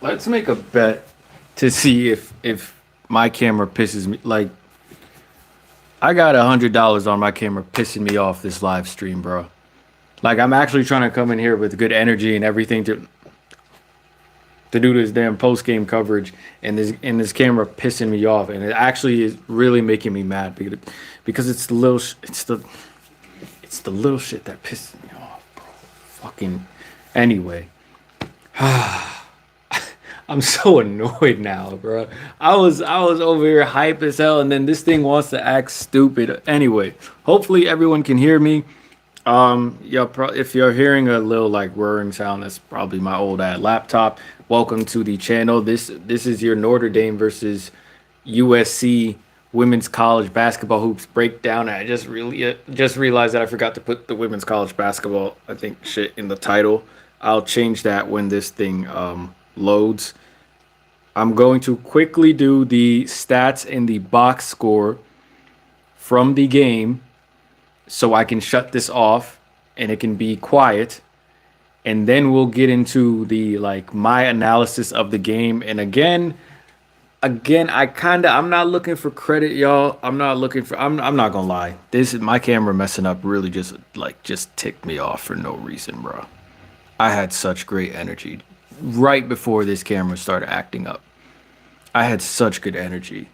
Let's make a bet to see if my camera pisses me. Like I got $100 on my camera pissing me off this live stream, bro. Like I'm actually trying to come in here with good energy and everything to do this damn post game coverage, and this camera pissing me off, and it actually is really making me mad because it's the little it's the little shit that pisses me off, bro. Fucking anyway. I'm so annoyed now, bro. I was over here hype as hell, and then this thing wants to act stupid. Anyway, hopefully everyone can hear me. If you're hearing a little like whirring sound, that's probably my old laptop. Welcome to the channel. This is your Notre Dame versus USC women's college basketball hoops breakdown. I just realized that I forgot to put the women's college basketball shit in the title. I'll change that when this thing loads. I'm going to quickly do the stats and the box score from the game so I can shut this off and it can be quiet, and then we'll get into the my analysis of the game. And again, I'm not looking for credit, y'all. I'm not gonna lie, this is my camera messing up really just ticked me off for no reason, bro. I had such great energy right before this camera started acting up. I had such good energy.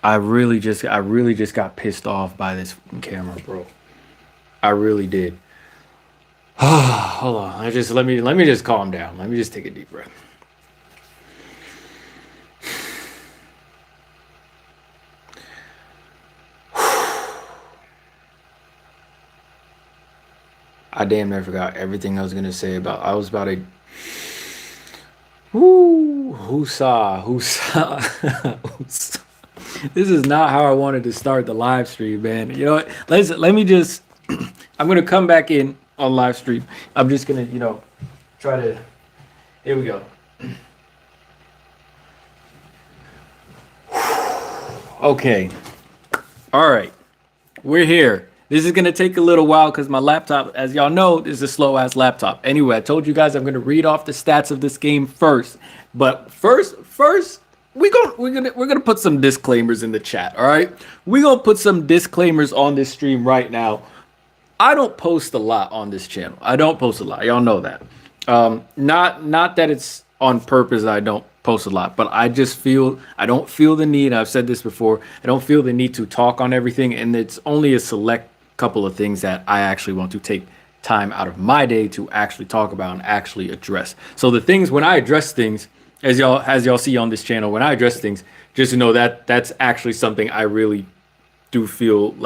I really just got pissed off by this camera, bro. I really did. Hold on. Let me just calm down. Let me just take a deep breath. I damn near forgot everything I was gonna say about. I was about to. Woo! Whoosah! Whoosah! This is not how I wanted to start the live stream, man. You know what? Let me just. I'm gonna come back in on live stream. I'm just gonna, try to. Here we go. Okay. All right. We're here. This is gonna take a little while because my laptop, as y'all know, is a slow ass laptop. Anyway, I told you guys I'm gonna read off the stats of this game first. But first, we're gonna put some disclaimers in the chat. All right, we're gonna put some disclaimers on this stream right now. I don't post a lot on this channel. I don't post a lot. Y'all know that. Not that it's on purpose. I don't post a lot, but I don't feel the need. I've said this before. I don't feel the need to talk on everything, and it's only a select couple of things that I actually want to take time out of my day to actually talk about and actually address. So the things when I address things, as y'all see on this channel, when I address things, just to know that that's actually something I really do feel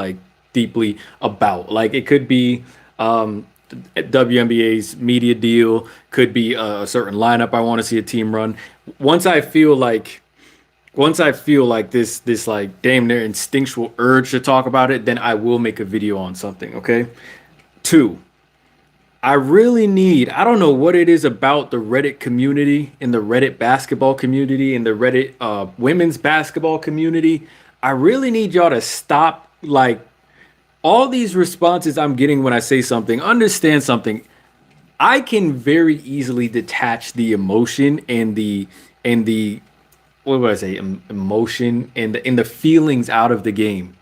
deeply about. Like it could be WNBA's media deal, could be a certain lineup I want to see a team run. Once I feel like this damn near instinctual urge to talk about it, then I will make a video on something. Okay. 2, I really need, I don't know what it is about the Reddit community, in the Reddit basketball community, in the Reddit women's basketball community. I really need y'all to stop all these responses I'm getting when I say something. Understand something. I can very easily detach the emotion and the what would I say, emotion and the feelings out of the game.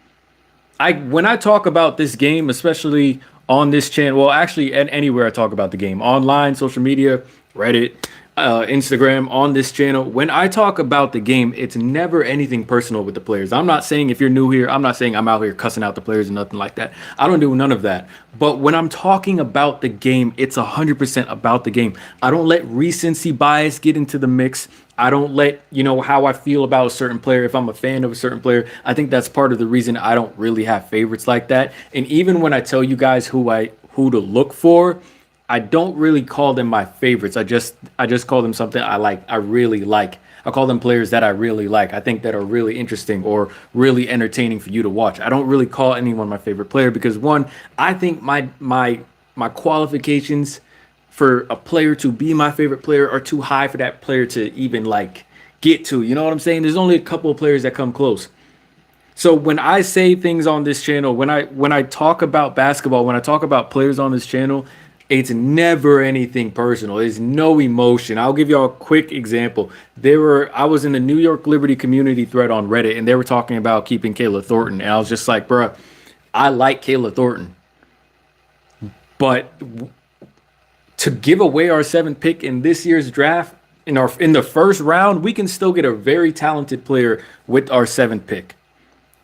When I talk about this game, especially on this channel, well, actually, anywhere I talk about the game, online, social media, Reddit, Instagram, on this channel, when I talk about the game, it's never anything personal with the players. I'm not saying, if you're new here, I'm not saying I'm out here cussing out the players or nothing like that. I don't do none of that. But when I'm talking about the game, it's 100% about the game. I don't let recency bias get into the mix. I don't let, how I feel about a certain player. If I'm a fan of a certain player, I think that's part of the reason I don't really have favorites like that. And even when I tell you guys who to look for, I don't really call them my favorites. I just call them something I really like. I call them players that I really like. I think that are really interesting or really entertaining for you to watch. I don't really call anyone my favorite player because, one, I think my qualifications for a player to be my favorite player are too high for that player to even get to. You know what I'm saying? There's only a couple of players that come close. So when I say things on this channel, when I talk about basketball, when I talk about players on this channel, It's never anything personal. There's no emotion. I'll give y'all a quick example. I was in the New York Liberty community thread on Reddit, and they were talking about keeping Kayla Thornton, and I was just like, bruh, I like Kayla Thornton, but to give away our 7th pick in this year's draft in the first round, we can still get a very talented player with our 7th pick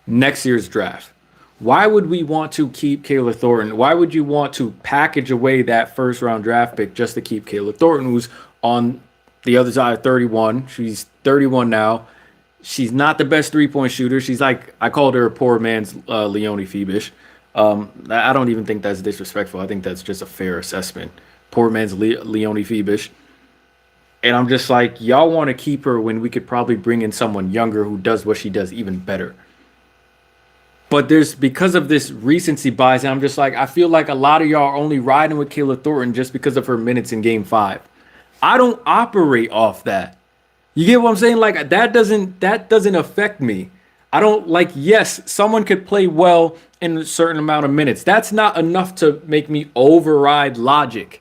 next year's draft. Why would we want to keep Kayla Thornton? Why would you want to package away that first round draft pick just to keep Kayla Thornton, who's on the other side of 31? She's 31 now. She's not the best 3-point shooter. She's like, I called her a poor man's Leonie Febish. I don't even think that's disrespectful. I think that's just a fair assessment. Poor man's Leonie Febish. And I'm just like, y'all want to keep her when we could probably bring in someone younger who does what she does even better. But because of this recency bias, and I'm just like, I feel like a lot of y'all are only riding with Kayla Thornton just because of her minutes in Game 5. I don't operate off that. You get what I'm saying? Like, that doesn't affect me. I don't like, yes, someone could play well in a certain amount of minutes. That's not enough to make me override logic.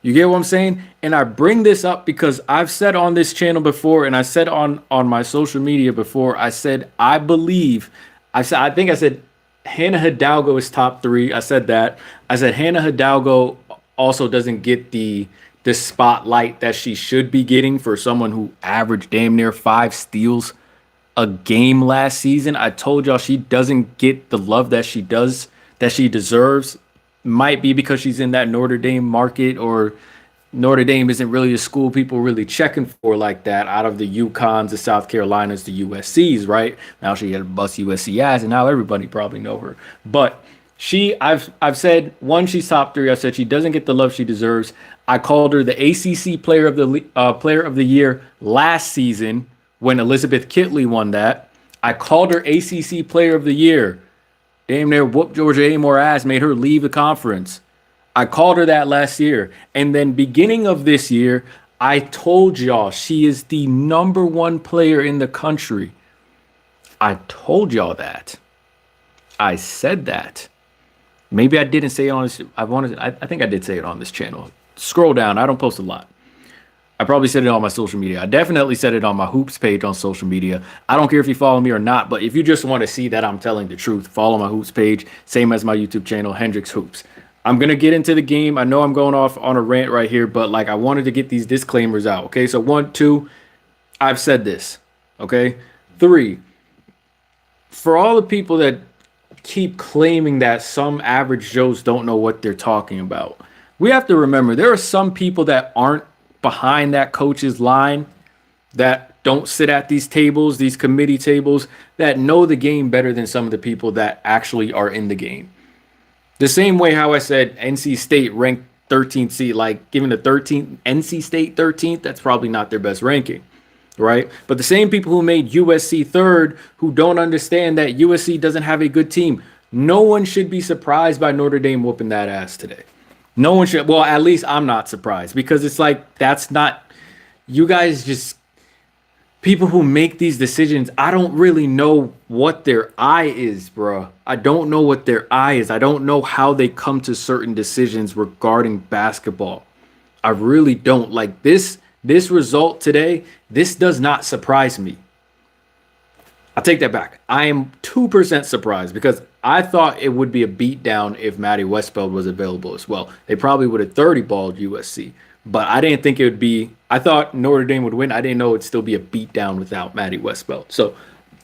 You get what I'm saying? And I bring this up because I've said on this channel before, and I said on my social media before, I said, I think I said Hannah Hidalgo is top 3. I said that. I said Hannah Hidalgo also doesn't get the spotlight that she should be getting for someone who averaged damn near 5 steals a game last season. I told y'all she doesn't get the love that she deserves. Might be because she's in that Notre Dame market, or Notre Dame isn't really a school people really checking for like that out of the UConns, the South Carolinas, the USCs, right? Now she had a bust USC ass, and now everybody probably know her. But I've said, one, she's top 3. I said she doesn't get the love she deserves. I called her the ACC player of the year last season when Elizabeth Kitley won that. I called her ACC player of the year. Damn near whooped Georgia Amore ass, made her leave the conference. I called her that last year. And then beginning of this year, I told y'all she is the #1 player in the country. I told y'all that. I said that. Maybe I didn't say it on this. I think I did say it on this channel. Scroll down. I don't post a lot. I probably said it on my social media. I definitely said it on my Hoops page on social media. I don't care if you follow me or not, but if you just want to see that I'm telling the truth, follow my Hoops page. Same as my YouTube channel, Hendrix Hoops. I'm going to get into the game. I know I'm going off on a rant right here, but like I wanted to get these disclaimers out. Okay, so 1, 2, I've said this. Okay, 3, for all the people that keep claiming that some average Joes don't know what they're talking about, we have to remember there are some people that aren't behind that coach's line, that don't sit at these tables, these committee tables, that know the game better than some of the people that actually are in the game. The same way how I said NC State ranked 13th seed, like giving the 13th NC State 13th, that's probably not their best ranking, right? But the same people who made USC 3rd, who don't understand that USC doesn't have a good team, no one should be surprised by Notre Dame whooping that ass today. No one should. Well, at least I'm not surprised, because it's like, that's not, you guys just, people who make these decisions, I don't really know what their eye is, bro. I don't know what their eye is. I don't know how they come to certain decisions regarding basketball. I really don't. Like this result today, this does not surprise me. I'll take that back. I am 2% surprised, because I thought it would be a beatdown if Maddie Westbeld was available as well. They probably would have 30-balled USC, but I didn't think it would be. I thought Notre Dame would win. I didn't know it'd still be a beatdown without Maddie Westbeld. So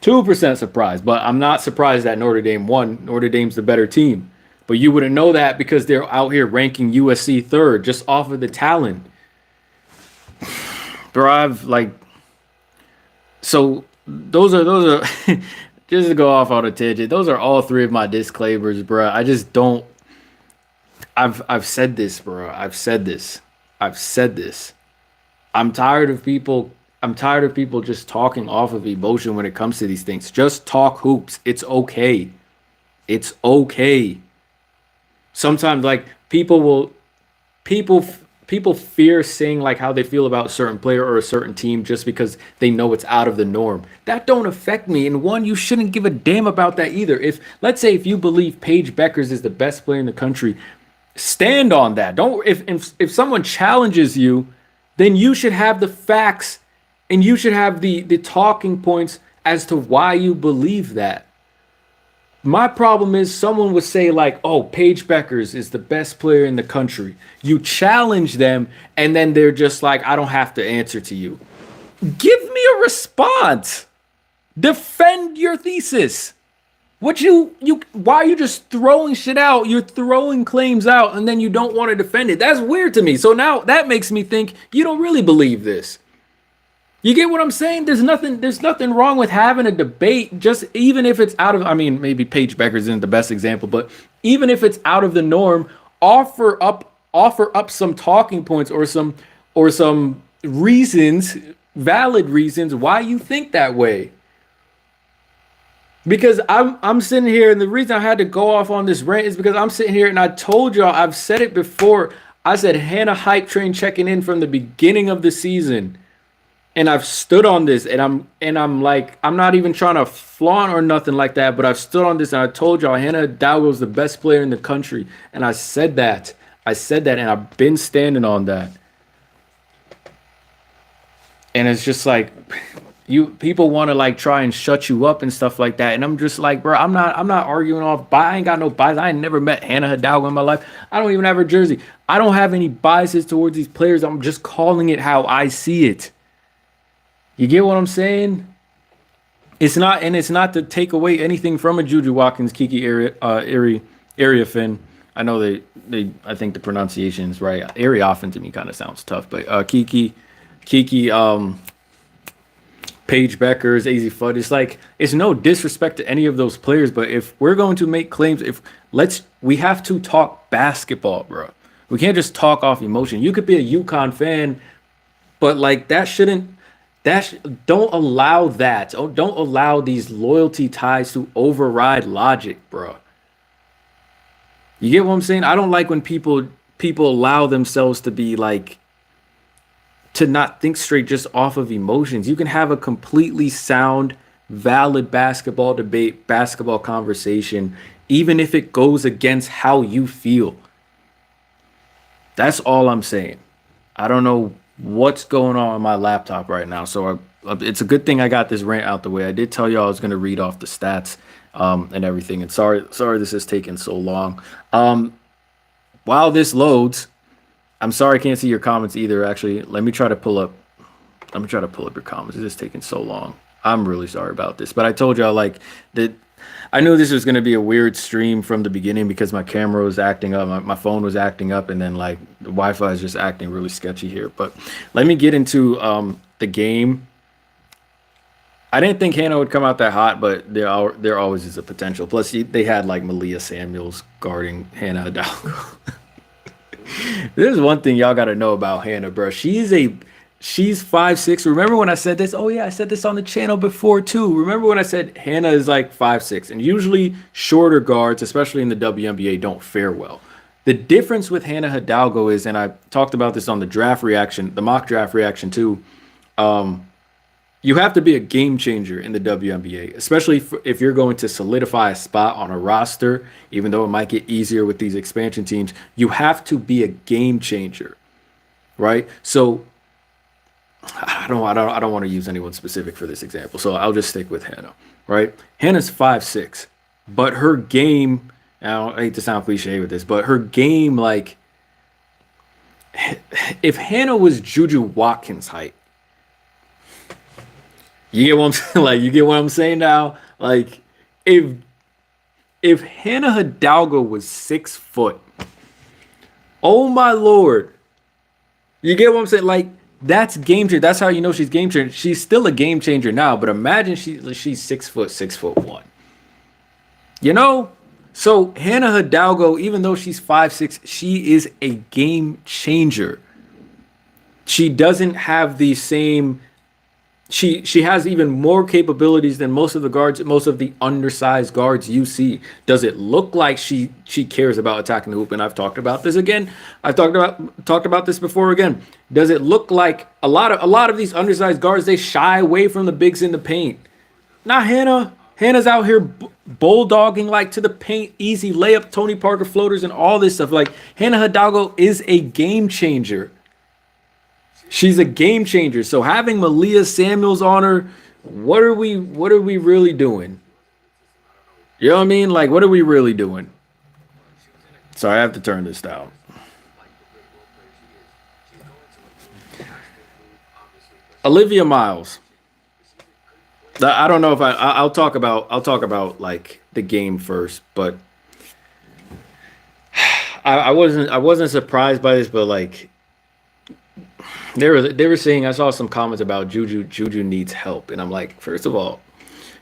2% surprised, but I'm not surprised that Notre Dame won. Notre Dame's the better team, but you wouldn't know that because they're out here ranking USC 3rd just off of the talent. Bro, I've like, so those are just to go off on a tangent, those are all 3 of my disclaimers, bro. I just don't. I've said this, bro. I've said this. I'm tired of people just talking off of emotion when it comes to these things. Just talk hoops. It's okay. It's okay. Sometimes like people fear saying like how they feel about a certain player or a certain team just because they know it's out of the norm. That don't affect me. And one, you shouldn't give a damn about that either. Let's say if you believe Paige Beckers is the best player in the country, Stand on that. Don't if someone challenges you, then you should have the facts and you should have the talking points as to why you believe that. My problem is someone would say like, "Oh, Paige Beckers is the best player in the country." You challenge them and then they're just like, "I don't have to answer to you." Give me a response. Defend your thesis. What you why are you just throwing shit out? You're throwing claims out and then you don't want to defend it. That's weird to me. So now that makes me think you don't really believe this. You get what I'm saying? There's nothing wrong with having a debate, just even if it's out of, I mean, maybe Paige Beckers isn't the best example, but even if it's out of the norm, offer up some talking points or some reasons, valid reasons why you think that way. Because I'm sitting here, and the reason I had to go off on this rant is because I'm sitting here and I told y'all, I've said it before. I said Hannah hype train checking in from the beginning of the season. And I've stood on this, and I'm like, I'm not even trying to flaunt or nothing like that, but I've stood on this, and I told y'all Hannah Hidalgo is the best player in the country, and I said that, and I've been standing on that. And it's just like, people want to like try and shut you up and stuff like that, and I'm just like, bro, I'm not arguing off. I ain't got no bias. I ain't never met Hannah Hidalgo in my life. I don't even have her jersey. I don't have any biases towards these players. I'm just calling it how I see it. You get what I'm saying? It's not to take away anything from a Juju Watkins, Kiki area Finn. I know I think the pronunciation is right. Ariafen to me kind of sounds tough, but Kiki, Paige Beckers, AZ Fudd. It's like, it's no disrespect to any of those players, but if we're going to make claims, we have to talk basketball, bro. We can't just talk off emotion. You could be a UConn fan, but like don't allow that. Oh, don't allow these loyalty ties to override logic, bro. You get what I'm saying? I don't like when people allow themselves to be like, to not think straight just off of emotions. You can have a completely sound, valid basketball debate, basketball conversation, even if it goes against how you feel. That's all I'm saying. I don't know what's going on my laptop right now. So it's a good thing I got this rant out the way. I did tell y'all I was going to read off the stats and everything. And sorry this is taking so long. While this loads, I'm sorry I can't see your comments either. Actually, let me try to pull up your comments. It's just taking so long. I'm really sorry about this. But I told y'all like that I knew this was going to be a weird stream from the beginning because my camera was acting up, my phone was acting up, and then like the Wi-Fi is just acting really sketchy here. But let me get into the game. I didn't think Hannah would come out that hot, but there always is a potential. Plus, they had like Malia Samuels guarding Hannah Hidalgo. There's one thing y'all got to know about Hannah, bro. She's 5'6". Remember when I said this? Oh yeah, I said this on the channel before too. Remember when I said Hannah is like 5'6", and usually shorter guards, especially in the WNBA, don't fare well. The difference with Hannah Hidalgo is, and I talked about this on the draft reaction, the mock draft reaction too. You have to be a game changer in the WNBA, especially if you're going to solidify a spot on a roster. Even though it might get easier with these expansion teams, you have to be a game changer, right? So I don't want to use anyone specific for this example, so I'll just stick with Hannah, right? Hannah's 5'6", but her game, I hate to sound cliche with this, but her game, like, if Hannah was Juju Watkins' height, you get what I'm saying? Like, you get what I'm saying now? Like, if Hannah Hidalgo was 6 foot, oh my Lord, you get what I'm saying? Like, that's game changer. That's how you know she's game changer. She's still a game changer now, but imagine she's 6 foot, 6'1". You know? So Hannah Hidalgo, even though she's 5'6", she is a game changer. She doesn't have the same. She has even more capabilities than most of the undersized guards you see. Does it look like she cares about attacking the hoop? And I've talked about this again. I've talked about this before again. Does it look like a lot of these undersized guards, they shy away from the bigs in the paint? Not Hannah. Hannah's out here bulldogging like to the paint, easy layup, Tony Parker floaters, and all this stuff. Like Hannah Hidalgo is a game changer. She's a game changer. So having Malia Samuels on her, what are we really doing? You know what I mean? Like, what are we really doing? So I have to turn this down. Olivia Miles. I don't know if I'll talk about like the game first, but I wasn't surprised by this, but like they were saying, I saw some comments about Juju needs help, and I'm like, first of all,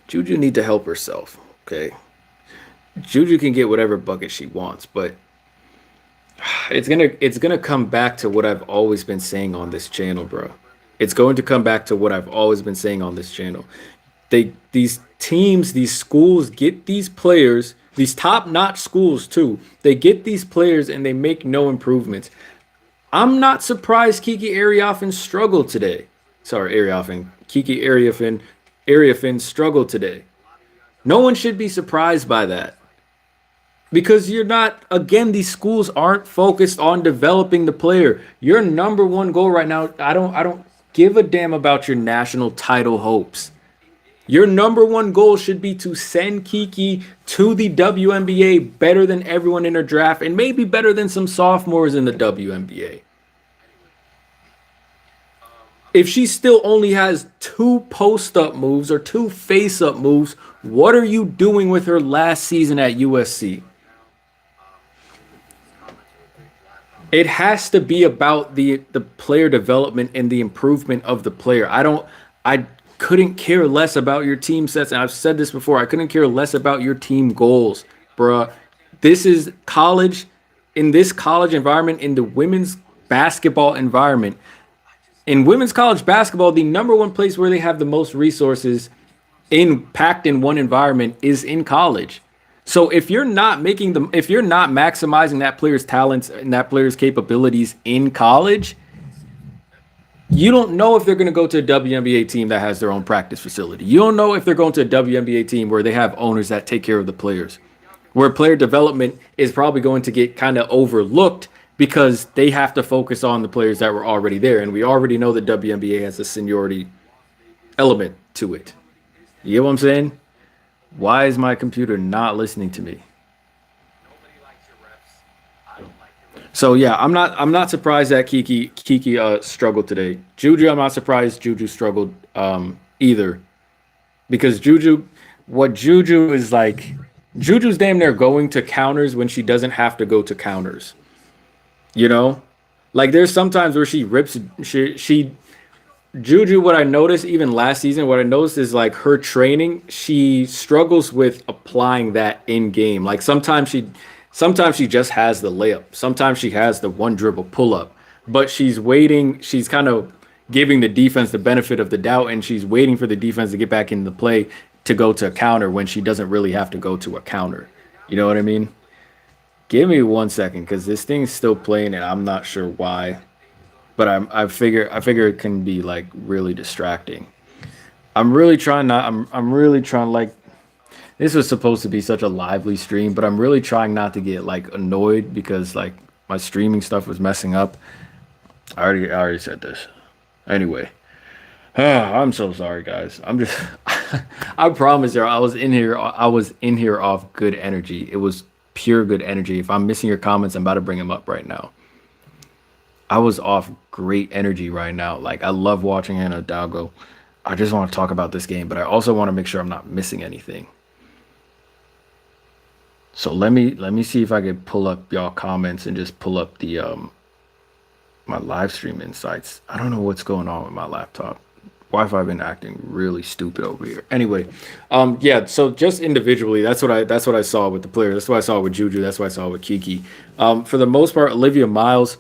Juju needs to help herself. Okay, Juju can get whatever bucket she wants, but it's gonna come back to what I've always been saying on this channel, bro. It's going to come back to what I've always been saying on this channel. These teams, these schools get these players, these top-notch schools too. They get these players and they make no improvements. I'm not surprised Kiki Ariafin struggled today. Sorry, Ariafin. Kiki Ariafin struggled today. No one should be surprised by that. Because you're not, again, these schools aren't focused on developing the player. Your number one goal right now, I don't give a damn about your national title hopes. Your number one goal should be to send Kiki to the WNBA better than everyone in her draft and maybe better than some sophomores in the WNBA. If she still only has 2 post-up moves or 2 face-up moves, what are you doing with her last season at USC? It has to be about the player development and the improvement of the player. I couldn't care less about your team sets, and I've said this before. I couldn't care less about your team goals, bruh. This is college. In this college environment, in the women's basketball environment, in women's college basketball, the number one place where they have the most resources packed in one environment is in college. So if you're not maximizing that player's talents and that player's capabilities in college, you don't know if they're going to go to a WNBA team that has their own practice facility. You don't know if they're going to a WNBA team where they have owners that take care of the players, where player development is probably going to get kind of overlooked because they have to focus on the players that were already there. And we already know the WNBA has a seniority element to it. You get what I'm saying? Why is my computer not listening to me? So yeah, I'm not surprised that Kiki struggled today. Juju, I'm not surprised Juju struggled either, because Juju is like, Juju's damn near going to counters when she doesn't have to go to counters. You know, like there's sometimes where she rips Juju, what I noticed even last season, what I noticed is like her training, she struggles with applying that in game. Like sometimes she just has the layup. Sometimes she has the one dribble pull up, but she's waiting. She's kind of giving the defense the benefit of the doubt, and she's waiting for the defense to get back into the play to go to a counter when she doesn't really have to go to a counter. You know what I mean? Give me 1 second, because this thing's still playing and I'm not sure why. But I figure it can be like really distracting. I'm really trying, like, this was supposed to be such a lively stream, but I'm really trying not to get like annoyed because like my streaming stuff was messing up. I already said this. Anyway, I'm so sorry, guys. I promise you, I was in here off good energy. It was pure good energy. If I'm missing your comments, I'm about to bring them up right now. I was off great energy right now. Like, I love watching Hannah Hidalgo. I just want to talk about this game, but I also want to make sure I'm not missing anything. So let me see if I could pull up y'all comments and just pull up the my live stream insights. I don't know what's going on with my laptop. Wi-Fi been acting really stupid over here. Anyway, yeah. So just individually, that's what I saw with the players. That's what I saw with Juju. That's what I saw with Kiki. For the most part, Olivia Miles.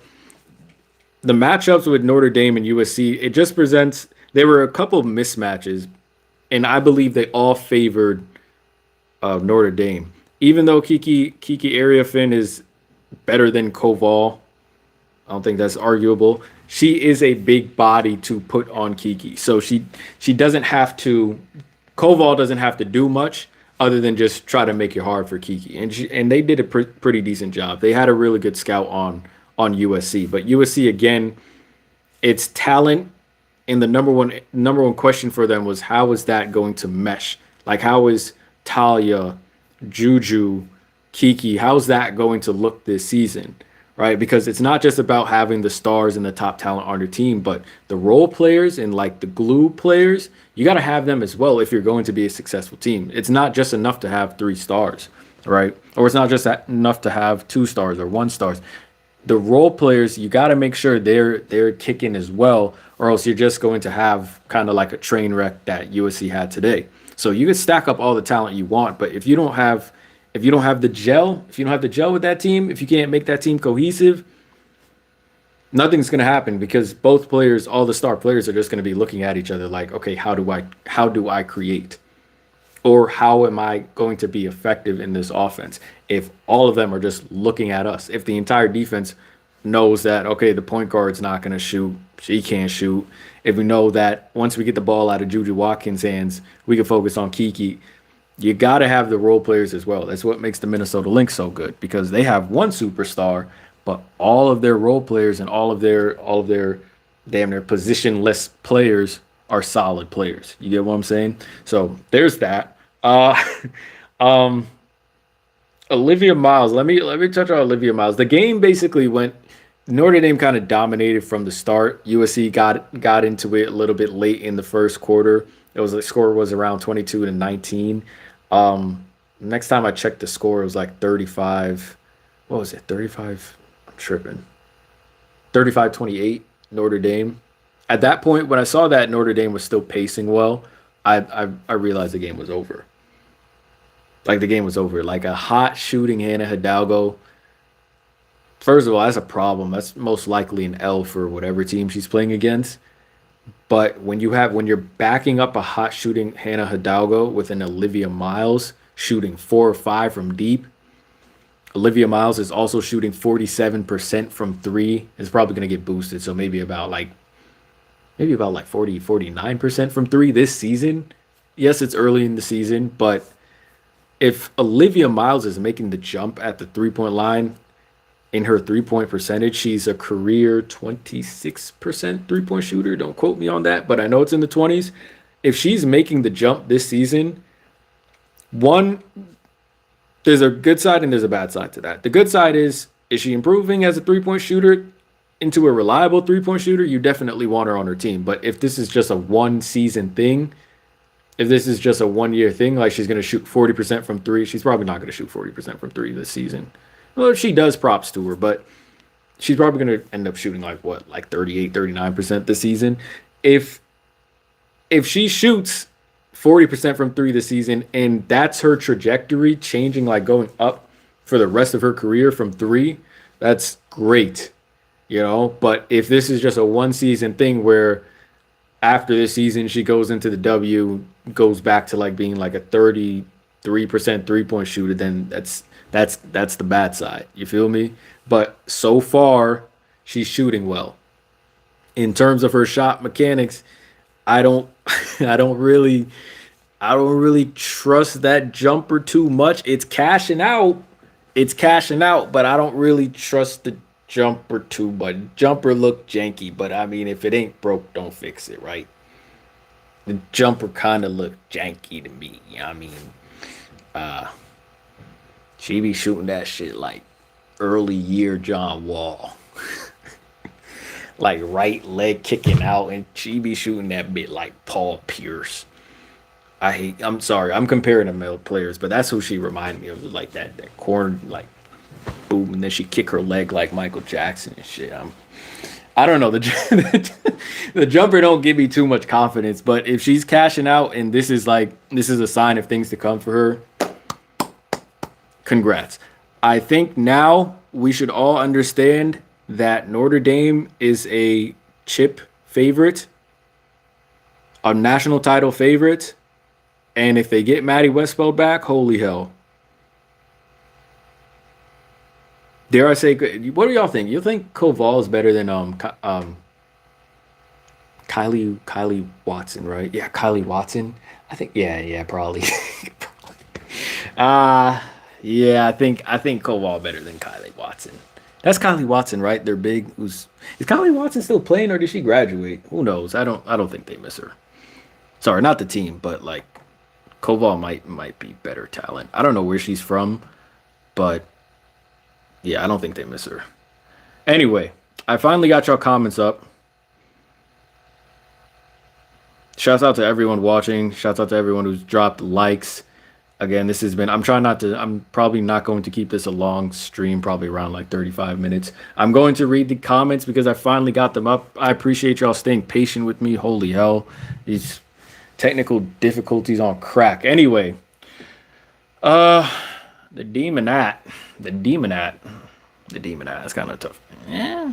The matchups with Notre Dame and USC, it just presents. There were a couple of mismatches, and I believe they all favored Notre Dame. Even though Kiki Ariafin is better than Koval, I don't think that's arguable. She is a big body to put on Kiki, so she doesn't have to. Koval doesn't have to do much other than just try to make it hard for Kiki, and they did a pretty decent job. They had a really good scout on USC, but USC again, it's talent, and the number one question for them was how is that going to mesh? Like how is Talia, Juju, Kiki, how's that going to look this season? Right? Because it's not just about having the stars and the top talent on your team, but the role players and like the glue players, you got to have them as well if you're going to be a successful team. It's not just enough to have 3 stars, right? Or it's not just enough to have 2 stars or 1 stars. The role players, you got to make sure they're kicking as well, or else you're just going to have kind of like a train wreck that USC had today. So you can stack up all the talent you want, but if you don't have the gel, with that team, if you can't make that team cohesive, nothing's going to happen because both players, all the star players, are just going to be looking at each other like, okay, how do I create? Or how am I going to be effective in this offense? If all of them are just looking at us, if the entire defense knows that, okay, the point guard's not going to shoot, she can't shoot. If we know that once we get the ball out of Juju Watkins' hands, we can focus on Kiki. You got to have the role players as well. That's what makes the Minnesota Lynx so good because they have one superstar, but all of their role players and all of their damn near positionless players are solid players. You get what I'm saying? So there's that. Olivia Miles. Let me touch on Olivia Miles. The game basically went. Notre Dame kind of dominated from the start. USC got into it a little bit late in the first quarter. The score was around 22-19. Next time I checked the score, it was like 35. What was it? 35. I'm tripping. 35-28 Notre Dame. At that point, when I saw that Notre Dame was still pacing well, I realized the game was over. Like the game was over. Like a hot shooting Hannah Hidalgo. First of all, that's a problem. That's most likely an L for whatever team she's playing against. But when you're backing up a hot shooting Hannah Hidalgo with an Olivia Miles shooting 4 or 5 from deep, Olivia Miles is also shooting 47% from 3. It's probably going to get boosted, so maybe about like 49% from 3 this season. Yes, it's early in the season, but if Olivia Miles is making the jump at the 3-point line, in her 3-point percentage, she's a career 26% 3-point shooter. Don't quote me on that, but I know it's in the 20s. If she's making the jump this season, there's a good side and there's a bad side to that. The good side is she improving as a 3-point shooter into a reliable 3-point shooter? You definitely want her on her team. But if this is just a one-season thing, if this is just a one-year thing, like she's going to shoot 40% from 3, she's probably not going to shoot 40% from 3 this season. Well, if she does, props to her, but she's probably going to end up shooting like 38, 39% this season. If she shoots 40% from 3 this season and that's her trajectory changing, like going up for the rest of her career from 3, that's great, But if this is just a one-season thing where after this season she goes into the W, goes back to like being like a 33% 3-point shooter, then that's the bad side. You feel me? But so far, she's shooting well. In terms of her shot mechanics, I don't really trust that jumper too much. It's cashing out, but I don't really trust the jumper too much. Jumper look janky, but I mean, if it ain't broke, don't fix it, right? The jumper kind of looked janky to me. She be shooting that shit like early year John Wall. Like right leg kicking out, and she be shooting that bit like Paul Pierce. I'm sorry, I'm comparing to male players, but that's who she reminded me of. Like that corner, like boom, and then she kick her leg like Michael Jackson and shit. I don't know. The jumper don't give me too much confidence, but if she's cashing out and this is a sign of things to come for her, congrats. I think now we should all understand that Notre Dame is a chip favorite, a national title favorite, and if they get Maddie Westfeld back, holy hell. Dare I say, what do y'all think? You think Koval is better than Kylie Watson, right? Yeah, Kylie Watson. I think yeah, probably. Uh yeah, I think Koval better than Kylie Watson. That's Kylie Watson, right? They're big. Who's is Kylie Watson still playing or did she graduate? Who knows? I don't think they miss her. Sorry, not the team, but like Koval might be better talent. I don't know where she's from, but yeah, I don't think they miss her. Anyway, I finally got y'all comments up. Shouts out to everyone watching. Shouts out to everyone who's dropped likes. Again, this has been, I'm trying not to, I'm probably not going to keep this a long stream, probably around like 35 minutes. I'm going to read the comments because I finally got them up. I appreciate y'all staying patient with me. Holy hell. These technical difficulties on crack. Anyway, uh, the demonat, the demonat, the demonat. That's kind of tough. Yeah.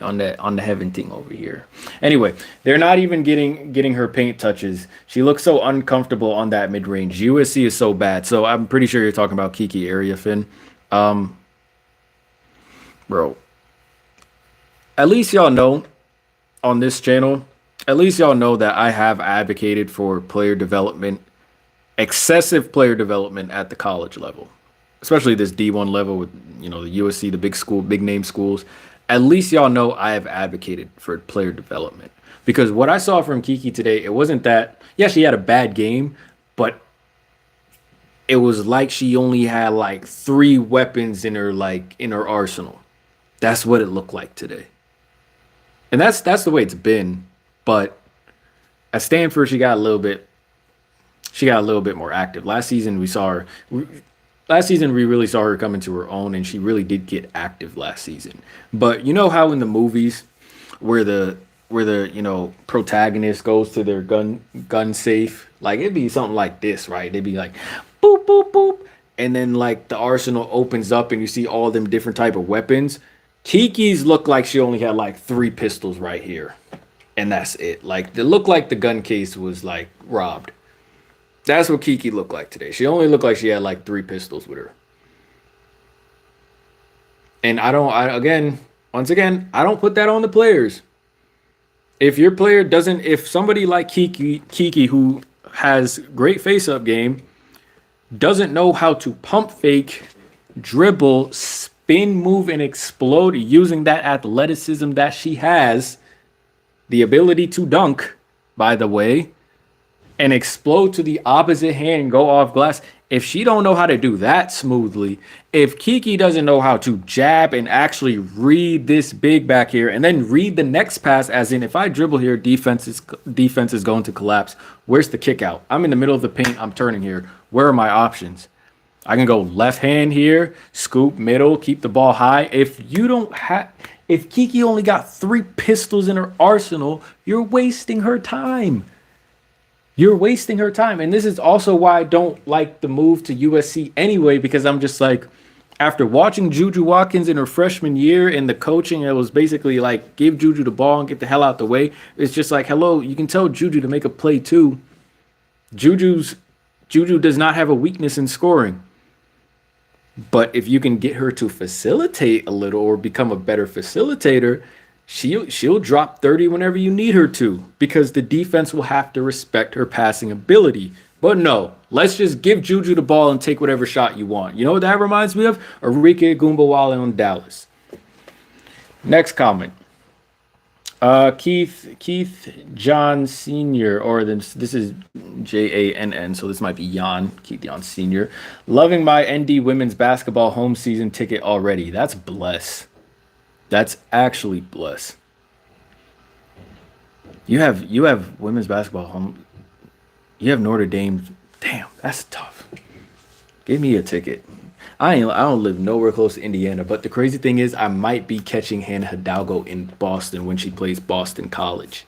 On the heaven thing over here. Anyway, they're not even getting her paint touches. She looks so uncomfortable on that mid range. USC is so bad. So I'm pretty sure you're talking about Kiki area, Finn. Um, bro, at least y'all know on this channel. At least y'all know that I have advocated for player development, excessive player development at the college level, especially this D1 level with the USC, the big school, big name schools. At least y'all know I have advocated for player development because what I saw from Kiki today, it wasn't that. Yeah, she had a bad game, but it was like she only had like three weapons in her arsenal. That's what it looked like today, and that's the way it's been. But at Stanford, she got a little bit more active. Last season we really saw her come into her own, and she really did get active last season. But you know how in the movies where the protagonist goes to their gun safe, like it'd be something like this, right? They'd be like boop boop boop, and then like the arsenal opens up and you see all them different type of weapons. Kiki's looked like she only had like three pistols right here, and that's it. Like it looked like the gun case was like robbed. That's what Kiki looked like today. She only looked like she had like three pistols with her. And once again, I don't put that on the players. If somebody like Kiki who has great face-up game, doesn't know how to pump fake, dribble, spin, move, and explode using that athleticism that she has, the ability to dunk, by the way, and explode to the opposite hand and go off glass. If she don't know how to do that smoothly, if Kiki doesn't know how to jab and actually read this big back here and then read the next pass, as in if I dribble here, defense is going to collapse. Where's the kick out? I'm in the middle of the paint. I'm turning here. Where are my options? I can go left hand here, scoop middle, keep the ball high. If Kiki only got three pistols in her arsenal, you're wasting her time. You're wasting her time. And this is also why I don't like the move to USC anyway, because I'm just like, after watching Juju Watkins in her freshman year and the coaching, it was basically like, give Juju the ball and get the hell out the way. It's just like, hello, you can tell Juju to make a play too. Juju does not have a weakness in scoring. But if you can get her to facilitate a little or become a better facilitator, she'll drop 30 whenever you need her to, because the defense will have to respect her passing ability. But no, let's just give Juju the ball and take whatever shot you want. You know what that reminds me of? Enrique Gumbawale on Dallas. Next comment. Keith John Sr. or this is Jann, so this might be Jan, Keith John Sr. Loving my ND women's basketball home season ticket already. That's bless. That's actually bless. You have women's basketball home. You have Notre Dame. Damn, that's tough. Give me a ticket. I don't live nowhere close to Indiana, but the crazy thing is I might be catching Hannah Hidalgo in Boston when she plays Boston College.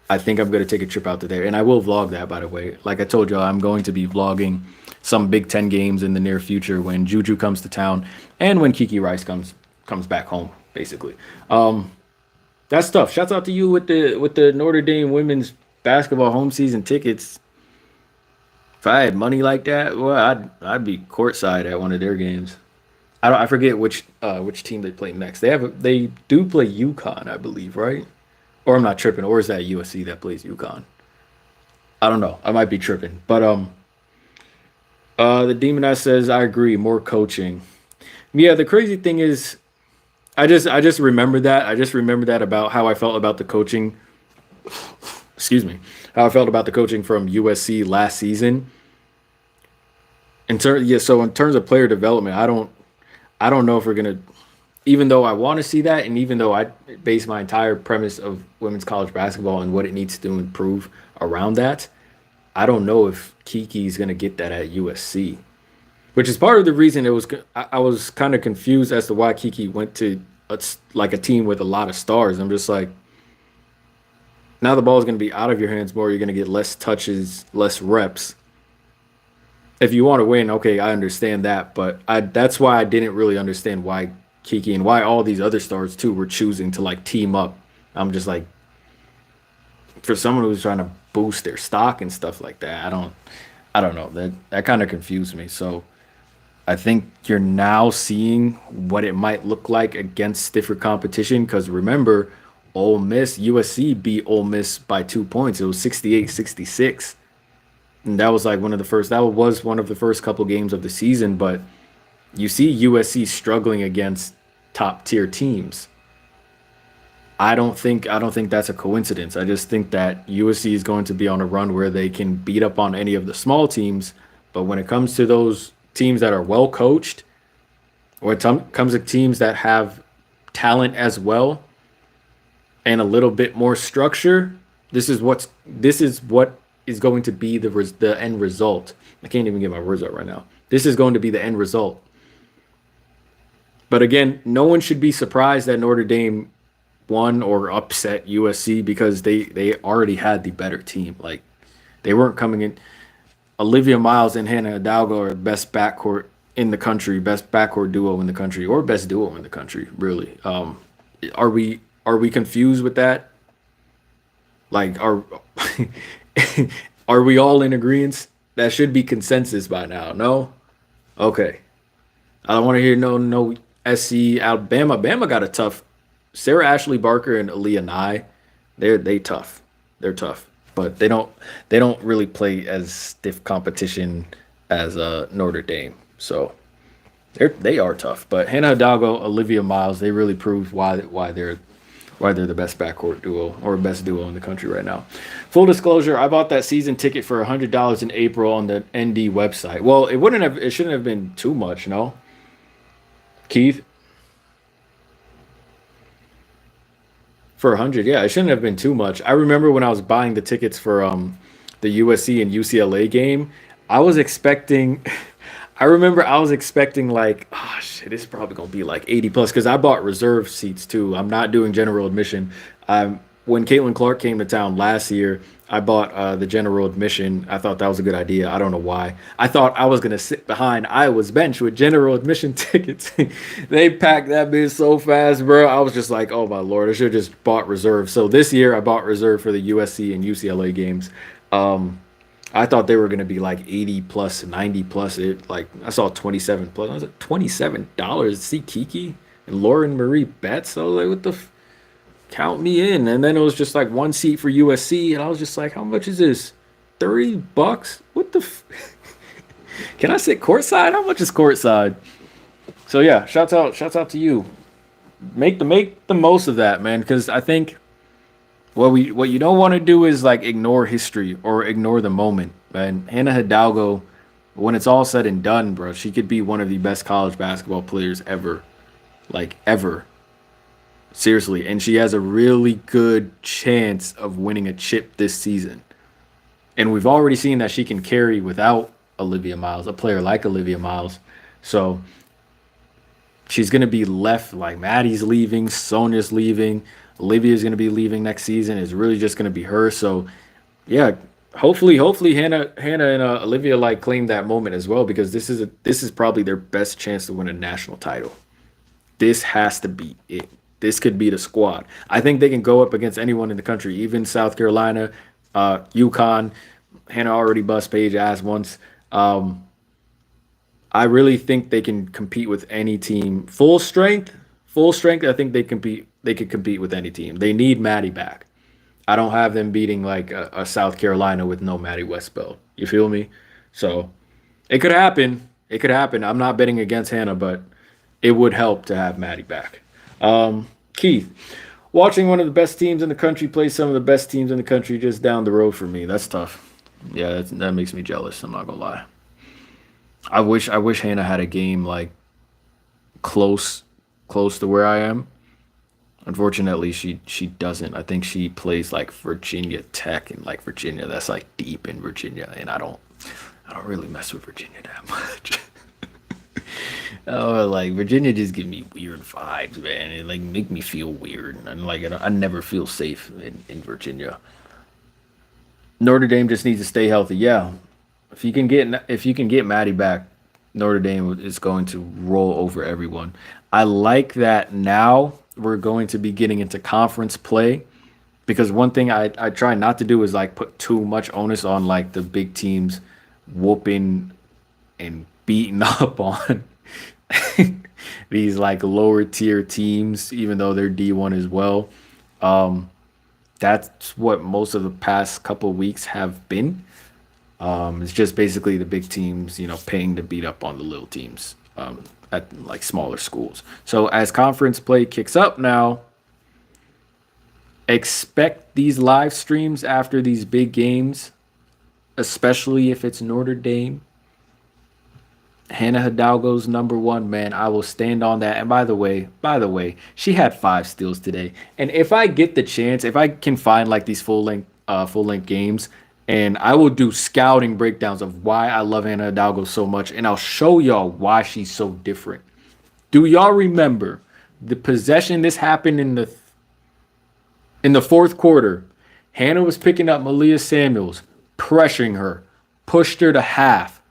I think I'm going to take a trip out to there, and I will vlog that, by the way. Like I told y'all, I'm going to be vlogging some Big Ten games in the near future when Juju comes to town and when Kiki Rice comes back home, basically. That's tough. Shouts out to you with the Notre Dame women's basketball home season tickets. If I had money like that, well, I'd be courtside at one of their games. I forget which team they play next. They do play UConn, I believe, right? Or I'm not tripping. Or is that USC that plays UConn? I don't know. I might be tripping. But the Demoness says I agree. More coaching. Yeah. The crazy thing is, I just remember that. I just remember that about how I felt about the coaching. Excuse me. How I felt about the coaching from USC last season. So in terms of player development, I don't know if we're gonna. Even though I want to see that, and even though I base my entire premise of women's college basketball and what it needs to improve around that, I don't know if Kiki's gonna get that at USC, which is part of the reason it was. I was kind of confused as to why Kiki went to like a team with a lot of stars. I'm just like, now the ball is going to be out of your hands more. You're going to get less touches, less reps. If you want to win, okay, I understand that, but that's why I didn't really understand why Kiki and why all these other stars too were choosing to like team up. I'm just like, for someone who's trying to boost their stock and stuff like that, I don't know. That kind of confused me. So I think you're now seeing what it might look like against stiffer competition. Because remember, Ole Miss, USC beat Ole Miss by 2 points. It was 68-66. And that was like that was one of the first couple games of the season. But you see USC struggling against top tier teams. I don't think that's a coincidence. I just think that USC is going to be on a run where they can beat up on any of the small teams. But when it comes to those teams that are well coached, or comes to teams that have talent as well and a little bit more structure, this is what is going to be the end result. I can't even get my words out right now. This is going to be the end result. But again, no one should be surprised that Notre Dame won or upset USC because they already had the better team. Like, they weren't coming in. Olivia Miles and Hannah Hidalgo are the best backcourt in the country, best backcourt duo in the country, or best duo in the country, really. Are we confused with that? Like, are we all in agreement? That should be consensus by now. No? Okay. I don't want to hear no SC Alabama. Bama got a tough. Sarah Ashley Barker and Aaliyah Nye, they tough. They're tough, but they don't really play as stiff competition as Notre Dame. So they are tough. But Hannah Hidalgo, Olivia Miles, they really proved why they're the best backcourt duo or best duo in the country right now. Full disclosure, I bought that season ticket for $100 in April on the ND website. Well, it shouldn't have been too much, no? Keith? For 100, yeah, it shouldn't have been too much. I remember when I was buying the tickets for the USC and UCLA game, I was expecting I remember I was expecting like, oh shit, it's probably gonna be like 80 plus because I bought reserve seats too. I'm not doing general admission. When Caitlin Clark came to town last year, I bought the general admission. I thought that was a good idea. I don't know why. I thought I was gonna sit behind Iowa's bench with general admission tickets. They packed that bitch so fast, bro. I was just like, oh my lord, I should have just bought reserve. So this year I bought reserve for the USC and UCLA games. I thought they were gonna be like 80 plus, 90 plus. I saw 27 plus. I was like $27 to see Kiki and Lauren Marie Betts. I was like, what the count me in. And then it was just like one seat for USC, and I was just like, how much is this? $30? What the Can I sit courtside? How much is courtside? So yeah, shouts out to you. Make the most of that, man, because I think what you don't want to do is like ignore history or ignore the moment. And Hannah Hidalgo, when it's all said and done, bro, she could be one of the best college basketball players ever. Like ever. Seriously. And she has a really good chance of winning a chip this season. And we've already seen that she can carry without Olivia Miles, a player like Olivia Miles. So she's going to be left, like Maddie's leaving, Sonia's leaving, Olivia's going to be leaving next season. It's really just going to be her. So yeah, hopefully Hannah and Olivia like claim that moment as well, because this is probably their best chance to win a national title. This has to be it. This could be the squad. I think they can go up against anyone in the country, even South Carolina, UConn. Hannah already bust Paige ass once. I really think they can compete with any team. Full strength. I think they could compete with any team. They need Maddie back. I don't have them beating like a South Carolina with no Maddie Westbeld. You feel me? So it could happen. It could happen. I'm not betting against Hannah, but it would help to have Maddie back. Keith, watching one of the best teams in the country play some of the best teams in the country just down the road for me. That's tough. Yeah, that makes me jealous. I'm not gonna lie. I wish Hannah had a game like close to where I am. Unfortunately, she doesn't. I think she plays like Virginia Tech, and like Virginia, that's like deep in Virginia, and I don't really mess with Virginia that much. Oh, like Virginia just give me weird vibes, man. It like make me feel weird, and like I never feel safe in Virginia. Notre Dame just needs to stay healthy. Yeah, if you can get Maddie back, Notre Dame is going to roll over everyone. I like that now we're going to be getting into conference play because one thing I try not to do is like put too much onus on like the big teams whooping and beating up on these like lower tier teams, even though they're D1 as well. Um, that's what most of the past couple of weeks have been. It's just basically the big teams, paying to beat up on the little teams at like smaller schools. So as conference play kicks up now, expect these live streams after these big games, especially if it's Notre Dame. Hannah Hidalgo's number one, man. I will stand on that. And by the way, she had 5 steals today. And if I get the chance, if I can find like these full length games, and I will do scouting breakdowns of why I love Hannah Hidalgo so much, and I'll show y'all why she's so different. Do y'all remember the possession this happened in the fourth quarter? Hannah was picking up Malia Samuels, pressuring her, pushed her to half,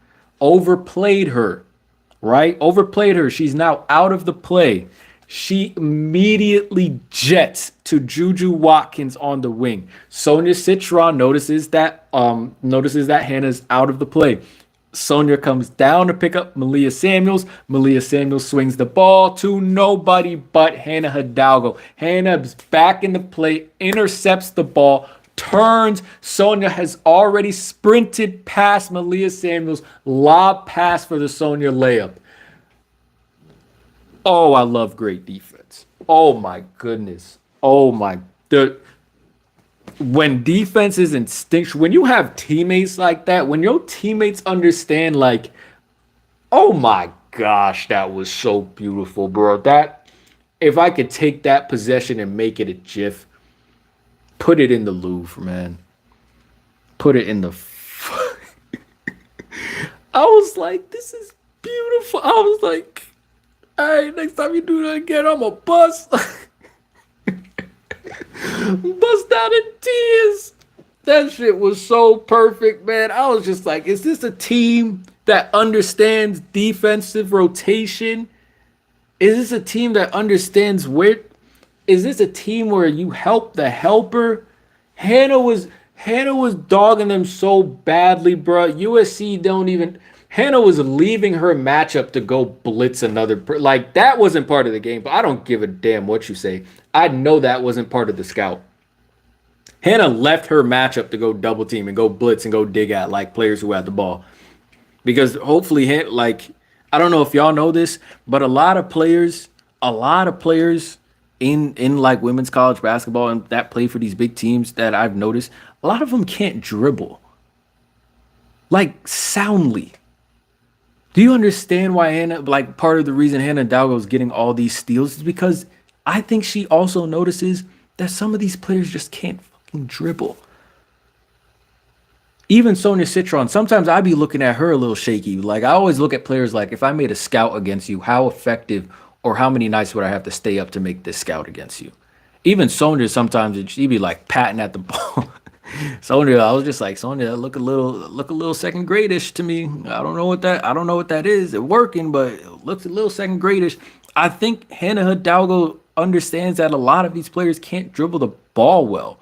overplayed her, right? Overplayed her. She's now out of the play. She immediately jets to Juju Watkins on the wing. Sonia Citron notices that Hannah's out of the play. Sonia comes down to pick up Malia Samuels. Malia Samuels swings the ball to nobody but Hannah Hidalgo. Hannah's back in the play, intercepts the ball, turns. Sonia has already sprinted past Malia Samuels. Lob pass for the Sonia layup. Oh, I love great defense. Oh my goodness. Oh my. When defense is instinctual, when you have teammates like that, when your teammates understand, like, oh my gosh, that was so beautiful, bro. That if I could take that possession and make it a GIF, put it in the Louvre, man. Put it in the. I was like, this is beautiful. I was like, all right, next time you do that again, I'm a bust. Bust out in tears. That shit was so perfect, man. I was just like, is this a team that understands defensive rotation? Is this a team that understands where? Is this a team where you help the helper? Hannah was dogging them so badly, bro. USC don't even. Hannah was leaving her matchup to go blitz another. Like, that wasn't part of the game, but I don't give a damn what you say. I know that wasn't part of the scout. Hannah left her matchup to go double team and go blitz and go dig at like players who had the ball. Because hopefully, like, I don't know if y'all know this, but a lot of players in like women's college basketball and that play for these big teams that I've noticed, a lot of them can't dribble like soundly. Do you understand why Hannah, like part of the reason Hannah Hidalgo is getting all these steals is because I think she also notices that some of these players just can't fucking dribble. Even Sonia Citron, sometimes I be looking at her a little shaky. Like, I always look at players like, if I made a scout against you, how effective or how many nights would I have to stay up to make this scout against you? Even Sonia, sometimes she'd be like patting at the ball. Sonia, I was just like, Sonia, look a little second gradish to me. I don't know what that is. It's working, but it looks a little second gradish. I think Hannah Hidalgo understands that a lot of these players can't dribble the ball well,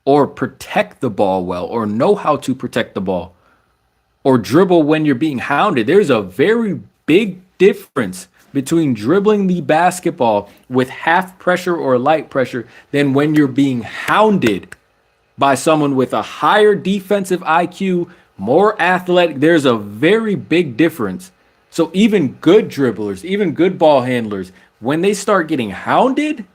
or protect the ball well, or know how to protect the ball, or dribble when you're being hounded. There's a very big difference between dribbling the basketball with half pressure or light pressure than when you're being hounded by someone with a higher defensive IQ, more athletic. There's a very big difference. So even good dribblers, even good ball handlers, when they start getting hounded,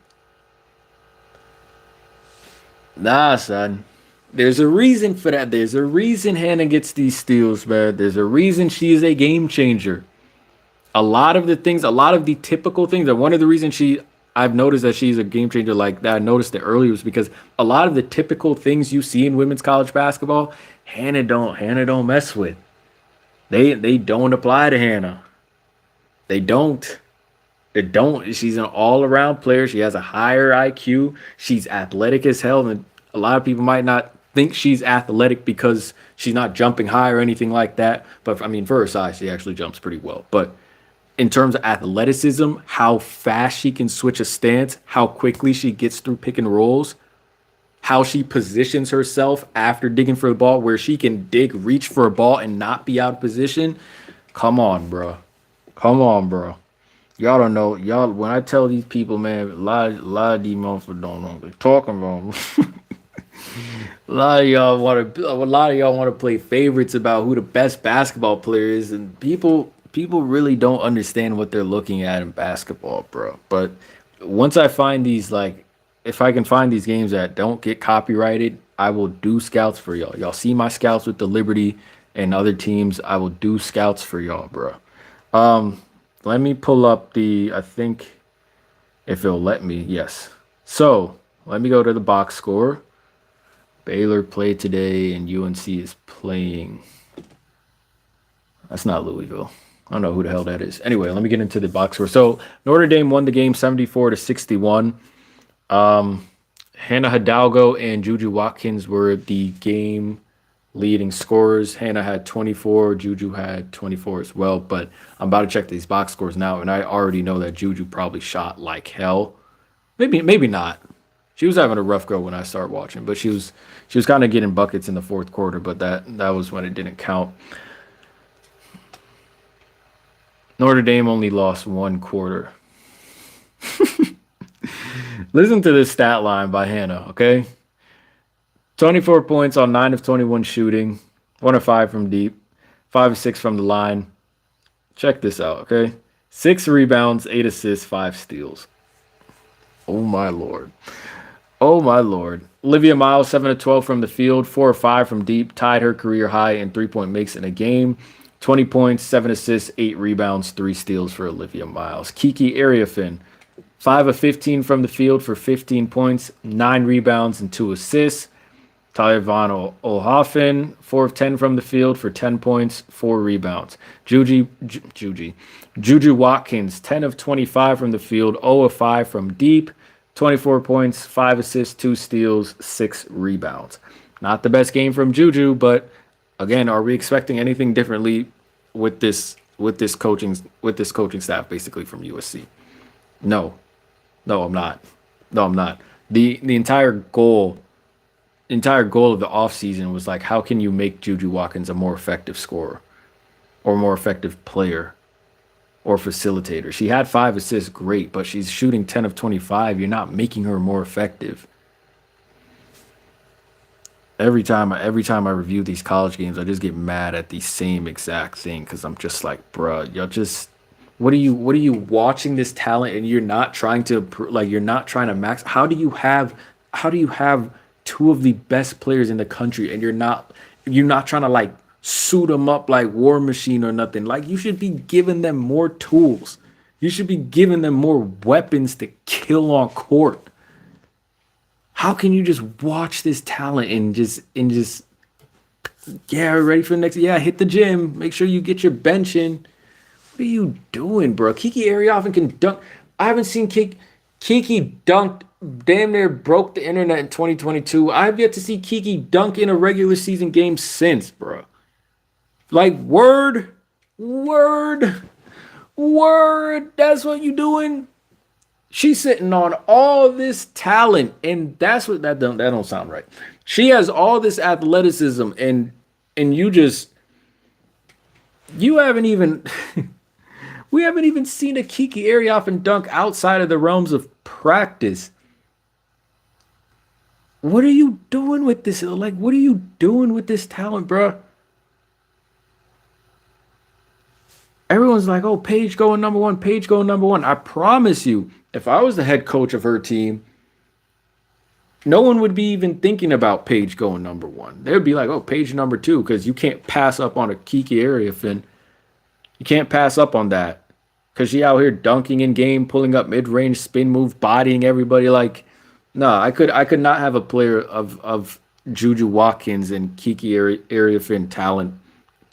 nah, son. There's a reason for that. There's a reason Hannah gets these steals, man. There's a reason she is a game changer. A lot of the things, a lot of the typical things, and one of the reasons I've noticed that she's a game changer like that, I noticed it earlier, was because a lot of the typical things you see in women's college basketball, Hannah don't mess with. They don't apply to Hannah. They don't. They don't. She's an all-around player. She has a higher IQ. She's athletic as hell, and a lot of people might not think she's athletic because she's not jumping high or anything like that. But I mean, for her size, she actually jumps pretty well. But in terms of athleticism, how fast she can switch a stance, how quickly she gets through pick and rolls, how she positions herself after digging for the ball, where she can reach for a ball and not be out of position. Come on, bro. Come on, bro. Y'all don't know. Y'all, when I tell these people, man, a lot of these motherfuckers don't know what they're talking about. A lot of y'all want to play favorites about who the best basketball player is, and people really don't understand what they're looking at in basketball, bro. But once I find these, like, if I can find these games that don't get copyrighted, I will do scouts for y'all. Y'all see my scouts with the Liberty and other teams. I will do scouts for y'all, bro. Let me pull up I think if it'll let me, yes. So let me go to the box score. Baylor played today and UNC is playing. That's not Louisville. I don't know who the hell that is. Anyway, let me get into the box score. So Notre Dame won the game 74-61. Hannah Hidalgo and Juju Watkins were the game leading scorers. Hannah had 24. Juju had 24 as well. But I'm about to check these box scores now, and I already know that Juju probably shot like hell. Maybe not. She was having a rough go when I started watching, but she was kind of getting buckets in the fourth quarter, but that was when it didn't count. Notre Dame only lost one quarter. Listen to this stat line by Hannah, okay? 24 points on 9 of 21 shooting, 1 of 5 from deep, 5 of 6 from the line. Check this out, okay? 6 rebounds, 8 assists, 5 steals. Oh, my Lord. Oh, my Lord. Olivia Miles, 7 of 12 from the field, 4 of 5 from deep, tied her career high in three-point makes in a game. 20 points, 7 assists, 8 rebounds, 3 steals for Olivia Miles. Kiki Ariafin, 5 of 15 from the field for 15 points, 9 rebounds, and 2 assists. Talia Von Olhoffen, 4 of 10 from the field for 10 points, 4 rebounds. Juju Watkins, 10 of 25 from the field, 0 of 5 from deep, 24 points, 5 assists, 2 steals, 6 rebounds. Not the best game from Juju, but again, are we expecting anything differently with this coaching staff basically from USC? No, I'm not. The entire goal of the offseason was like, how can you make Juju Watkins a more effective scorer or more effective player or facilitator? She had 5 assists, great, but she's shooting 10 of 25. You're not making her more effective. Every time I review these college games, I just get mad at the same exact thing because I'm just like, bruh, y'all just, what are you watching this talent and you're not trying to max? How do you have 2 of the best players in the country and you're not trying to like suit them up like War Machine or nothing? Like, you should be giving them more tools. You should be giving them more weapons to kill on court. How can you just watch this talent and just ready for the next? Yeah, hit the gym. Make sure you get your bench in. What are you doing, bro? Kiki Ariafin can dunk. I haven't seen Kiki dunked. Damn near broke the internet in 2022. I've yet to see Kiki dunk in a regular season game since, bro. Like, word. That's what you doing. She's sitting on all this talent, and that's what that don't sound right. She has all this athleticism, and you haven't even we haven't even seen a Kiki Ariafin dunk outside of the realms of practice. What are you doing with this? Like, what are you doing with this talent, bruh? Everyone's like, oh, Paige going number one, Paige going number one. I promise you, if I was the head coach of her team, no one would be even thinking about Paige going number one. They would be like, oh, Paige number two, because you can't pass up on a Kiki area, Finn. You can't pass up on that. Because she out here dunking in game, pulling up mid-range spin move, bodying everybody. Like, no, I could not have a player of Juju Watkins and Kiki area Finn talent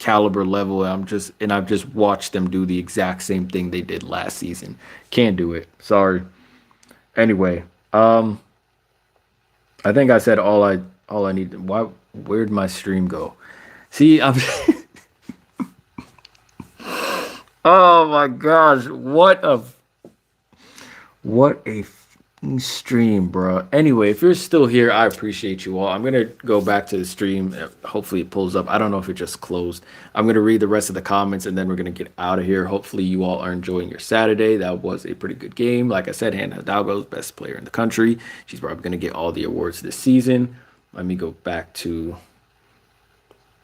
caliber level. I've just watched them do the exact same thing they did last season. Can't do it. Sorry. Anyway, I think I said all I need. Why? Where'd my stream go? See, I'm. Oh my gosh, what a stream, bro. Anyway, if you're still here, I appreciate you all. I'm gonna go back to the stream. Hopefully it pulls up. I don't know if it just closed. I'm gonna read the rest of the comments and then we're gonna get out of here. Hopefully you all are enjoying your Saturday. That was a pretty good game. Like I said, Hannah Hidalgo's best player in the country. She's probably gonna get all the awards this season. Let me go back to.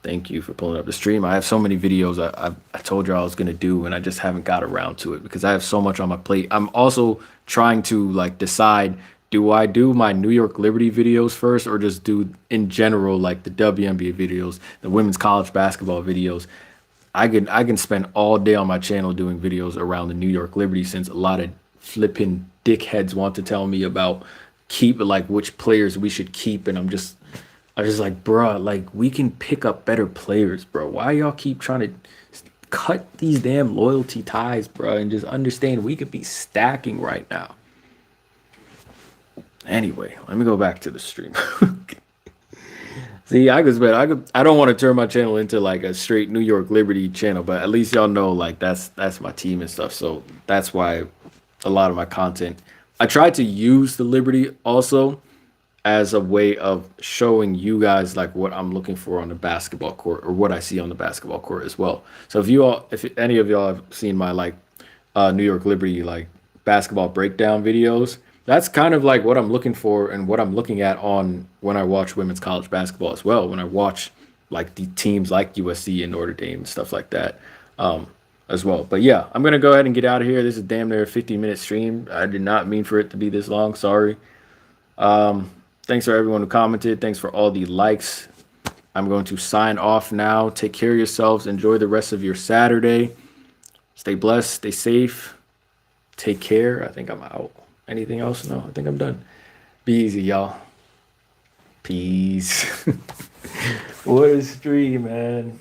Thank you for pulling up the stream. I have so many videos I told you I was gonna do, and I just haven't got around to it because I have so much on my plate. I'm also trying to like decide, do I do my New York Liberty videos first or just do in general like the WNBA videos, the women's college basketball videos? I can spend all day on my channel doing videos around the New York Liberty since a lot of flipping dickheads want to tell me about keep like which players we should keep, and I was just like, bruh, like we can pick up better players, bro. Why y'all keep trying to cut these damn loyalty ties, bro, and just understand we could be stacking right now. Anyway, let me go back to the stream. See, I don't want to turn my channel into like a straight New York Liberty channel, but at least y'all know like that's my team and stuff. So that's why a lot of my content. I tried to use the Liberty also as a way of showing you guys like what I'm looking for on the basketball court or what I see on the basketball court as well. So if any of y'all have seen my like New York Liberty like basketball breakdown videos, that's kind of like what I'm looking for and what I'm looking at on when I watch women's college basketball as well. When I watch like the teams like USC and Notre Dame and stuff like that as well. But yeah, I'm gonna go ahead and get out of here. This is damn near a 50-minute stream. I did not mean for it to be this long. Sorry. Thanks for everyone who commented. Thanks for all the likes. I'm going to sign off now. Take care of yourselves. Enjoy the rest of your Saturday. Stay blessed. Stay safe. Take care. I think I'm out. Anything else? No, I think I'm done. Be easy, y'all. Peace. What a stream, man.